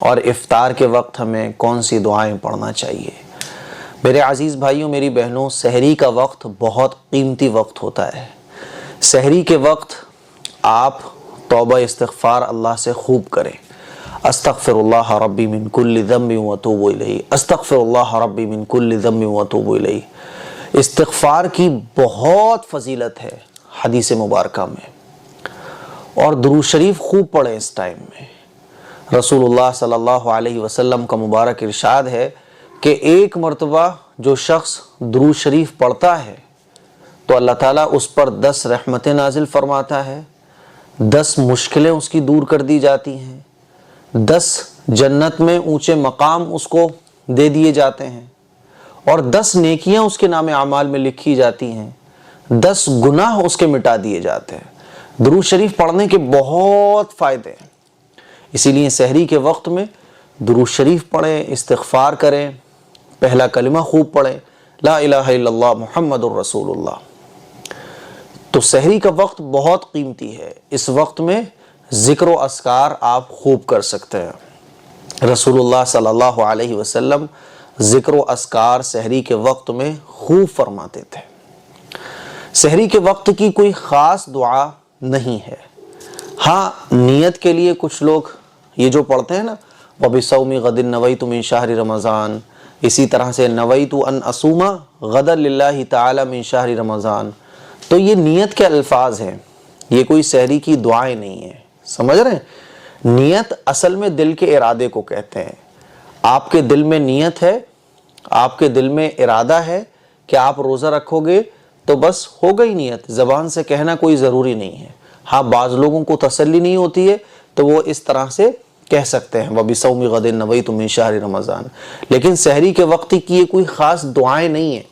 اور افطار کے وقت ہمیں کون سی دعائیں پڑھنا چاہیے۔ میرے عزیز بھائیوں، میری بہنوں، سحری کا وقت بہت قیمتی وقت ہوتا ہے۔ سحری کے وقت آپ توبہ استغفار اللہ سے خوب کریں۔ استغفر اللہ ربی من کل ذنب واتوب الیہ، استغفر اللہ ربی من کل ذنب واتوب الیہ۔ استغفار کی بہت فضیلت ہے حدیث مبارکہ میں، اور درود شریف خوب پڑھیں اس ٹائم میں۔ رسول اللہ صلی اللہ علیہ وسلم کا مبارک ارشاد ہے کہ ایک مرتبہ جو شخص درود شریف پڑھتا ہے تو اللہ تعالیٰ اس پر 10 رحمتیں نازل فرماتا ہے، 10 مشکلیں اس کی دور کر دی جاتی ہیں، 10 جنت میں اونچے مقام اس کو دے دیے جاتے ہیں، اور 10 نیکیاں اس کے نام اعمال میں لکھی جاتی ہیں، 10 گناہ اس کے مٹا دیے جاتے ہیں۔ درود شریف پڑھنے کے بہت فائدے ہیں، اسی لیے سحری کے وقت میں درود شریف پڑھیں، استغفار کریں، پہلا کلمہ خوب پڑھیں، لا الہ الا اللہ محمد الرسول اللہ۔ تو سحری کا وقت بہت قیمتی ہے، اس وقت میں ذکر و اذکار آپ خوب کر سکتے ہیں۔ رسول اللہ صلی اللہ علیہ وسلم ذکر و اذکار سحری کے وقت میں خوب فرماتے تھے۔ سحری کے وقت کی کوئی خاص دعا نہیں ہے، ہاں نیت کے لیے کچھ لوگ یہ جو پڑھتے ہیں نا، وَبِصَوْمِ غَدٍ نَوَيْتُ مِن شَهْرِ رمضان، اسی طرح سے نَوَيْتُ أَنْ أَصُومَ غَدًا لِلَّهِ تَعَالَى مِن شَهْرِ رمضان، تو یہ نیت کے الفاظ ہیں، یہ کوئی سحری کی دعائیں نہیں ہیں، سمجھ رہے ہیں؟ نیت اصل میں دل کے ارادے کو کہتے ہیں۔ آپ کے دل میں نیت ہے، آپ کے دل میں ارادہ ہے کہ آپ روزہ رکھو گے تو بس ہو گئی نیت، زبان سے کہنا کوئی ضروری نہیں ہے۔ ہاں بعض لوگوں کو تسلی نہیں ہوتی ہے تو وہ اس طرح سے کہہ سکتے ہیں وَبِصَوْمِ غَدٍ نَوَيْتُ مِن شَهْرِ رمضان، لیکن سحری کے وقت کی یہ کوئی خاص دعائیں نہیں ہیں،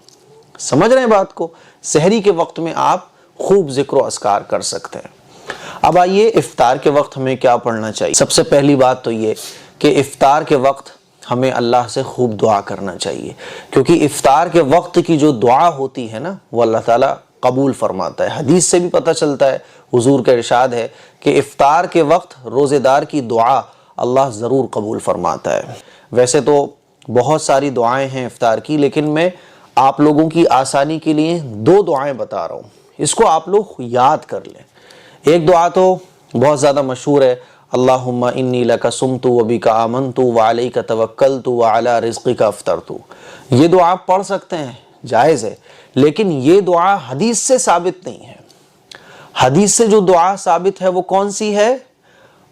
سمجھ رہے ہیں بات کو؟ سحری کے وقت میں آپ خوب ذکر و اذکار کر سکتے ہیں۔ اب آئیے افطار کے وقت ہمیں کیا پڑھنا چاہیے۔ سب سے پہلی بات تو یہ کہ افطار کے وقت ہمیں اللہ سے خوب دعا کرنا چاہیے، کیونکہ افطار کے وقت کی جو دعا ہوتی ہے نا وہ اللہ تعالیٰ قبول فرماتا ہے۔ حدیث سے بھی پتہ چلتا ہے، حضور کا ارشاد ہے کہ افطار کے وقت روزے دار کی دعا اللہ ضرور قبول فرماتا ہے۔ ویسے تو بہت ساری دعائیں ہیں افطار کی، لیکن میں آپ لوگوں کی آسانی کے لیے 2 دعائیں بتا رہا ہوں، اس کو آپ لوگ یاد کر لیں۔ ایک دعا تو بہت زیادہ مشہور ہے، اللہم انی لک صمت وبک آمنت وعلیک توکلت وعلی رزقک افطرت۔ یہ دعا آپ پڑھ سکتے ہیں، جائز ہے، لیکن یہ دعا حدیث سے ثابت نہیں ہے۔ حدیث سے جو دعا ثابت ہے وہ کون سی ہے؟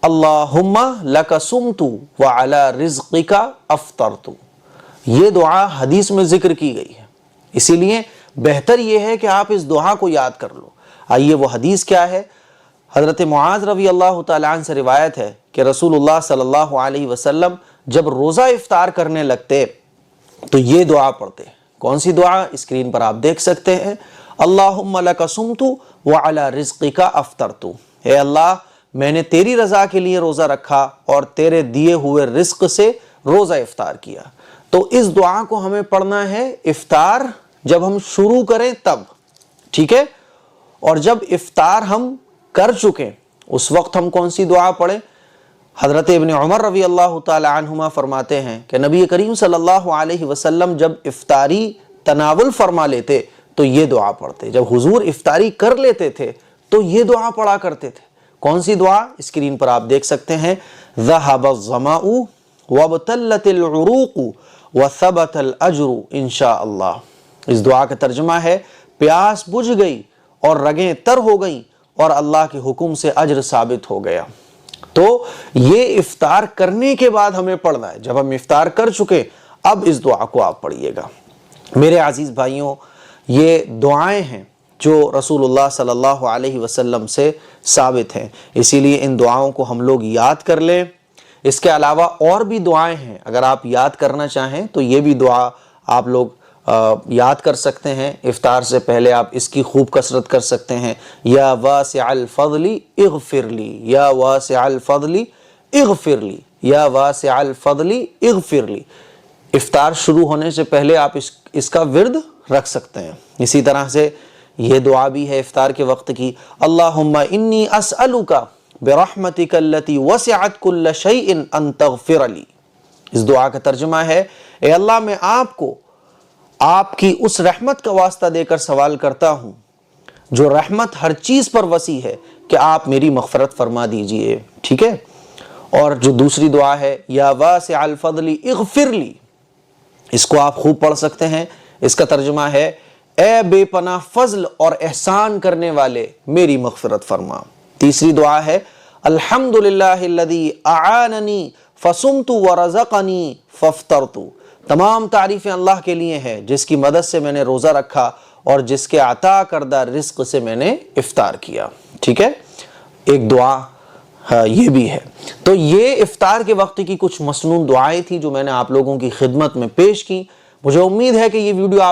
اللہم لک صمت وعلی رزقک افطرت۔ یہ دعا حدیث میں ذکر کی گئی ہے، اسی لیے بہتر یہ ہے کہ آپ اس دعا کو یاد کر لو۔ آئیے وہ حدیث کیا ہے؟ حضرت معاذ رضی اللہ تعالیٰ عنہ سے روایت ہے کہ رسول اللہ صلی اللہ علیہ وسلم جب روزہ افطار کرنے لگتے تو یہ دعا پڑھتے۔ کون سی دعا؟ اسکرین پر آپ دیکھ سکتے ہیں، اللہم لک صمت وعلی رزقک افطرت۔ اے اللہ، میں نے تیری رضا کے لیے روزہ رکھا اور تیرے دیے ہوئے رزق سے روزہ افطار کیا۔ تو اس دعا کو ہمیں پڑھنا ہے افطار جب ہم شروع کریں تب، ٹھیک ہے؟ اور جب افطار ہم کر چکیں اس وقت ہم کون سی دعا پڑھیں؟ حضرت ابن عمر رضی اللہ تعالی عنہما فرماتے ہیں کہ نبی کریم صلی اللہ علیہ وسلم جب افطاری تناول فرما لیتے تو یہ دعا پڑھتے، جب حضور افطاری کر لیتے تھے تو یہ دعا پڑھا کرتے تھے۔ کون سی دعا؟ اسکرین پر آپ دیکھ سکتے ہیں، ذهب الظمأ وابتلت العروق وثبت الاجر انشاء اللہ۔ اس دعا کا ترجمہ ہے، پیاس بجھ گئی اور رگیں تر ہو گئیں اور اللہ کے حکم سے اجر ثابت ہو گیا۔ تو یہ افطار کرنے کے بعد ہمیں پڑھنا ہے، جب ہم افطار کر چکے اب اس دعا کو آپ پڑھیے گا۔ میرے عزیز بھائیوں، یہ دعائیں ہیں جو رسول اللہ صلی اللہ علیہ وسلم سے ثابت ہیں، اسی لیے ان دعاؤں کو ہم لوگ یاد کر لیں۔ اس کے علاوہ اور بھی دعائیں ہیں، اگر آپ یاد کرنا چاہیں تو یہ بھی دعا آپ لوگ یاد کر سکتے ہیں۔ افطار سے پہلے آپ اس کی خوب کثرت کر سکتے ہیں، یا واسع الفضل اغفر لی، یا واسع الفضل اغفر لی، یا واسع الفضل اغفر لی۔ افطار شروع ہونے سے پہلے آپ اس کا ورد رکھ سکتے ہیں۔ اسی طرح سے یہ دعا بھی ہے افطار کے وقت کی، اللہم انی اسألک برحمتک التی وسعت کل شیء ان تغفر لی۔ اس دعا کا ترجمہ ہے، اے اللہ میں آپ کو آپ کی اس رحمت کا واسطہ دے کر سوال کرتا ہوں جو رحمت ہر چیز پر وسیع ہے، کہ آپ میری مغفرت فرما دیجئے، ٹھیک ہے۔ اور جو دوسری دعا ہے، یا واسع الفضل اغفر لی، اس کو آپ خوب پڑھ سکتے ہیں۔ اس کا ترجمہ ہے، اے بے پناہ فضل اور احسان کرنے والے میری مغفرت فرما۔ تیسری دعا ہے، الحمدللہ الذی اعاننی فصمت ورزقنی فافطرت۔ تمام تعریفیں اللہ کے لیے ہیں جس کی مدد سے میں نے روزہ رکھا اور جس کے عطا کردہ رزق سے میں نے افطار کیا، ٹھیک ہے۔ ایک دعا یہ بھی ہے۔ تو یہ افطار کے وقت کی کچھ مسنون دعائیں تھیں جو میں نے آپ لوگوں کی خدمت میں پیش کی۔ مجھے امید ہے کہ یہ ویڈیو آپ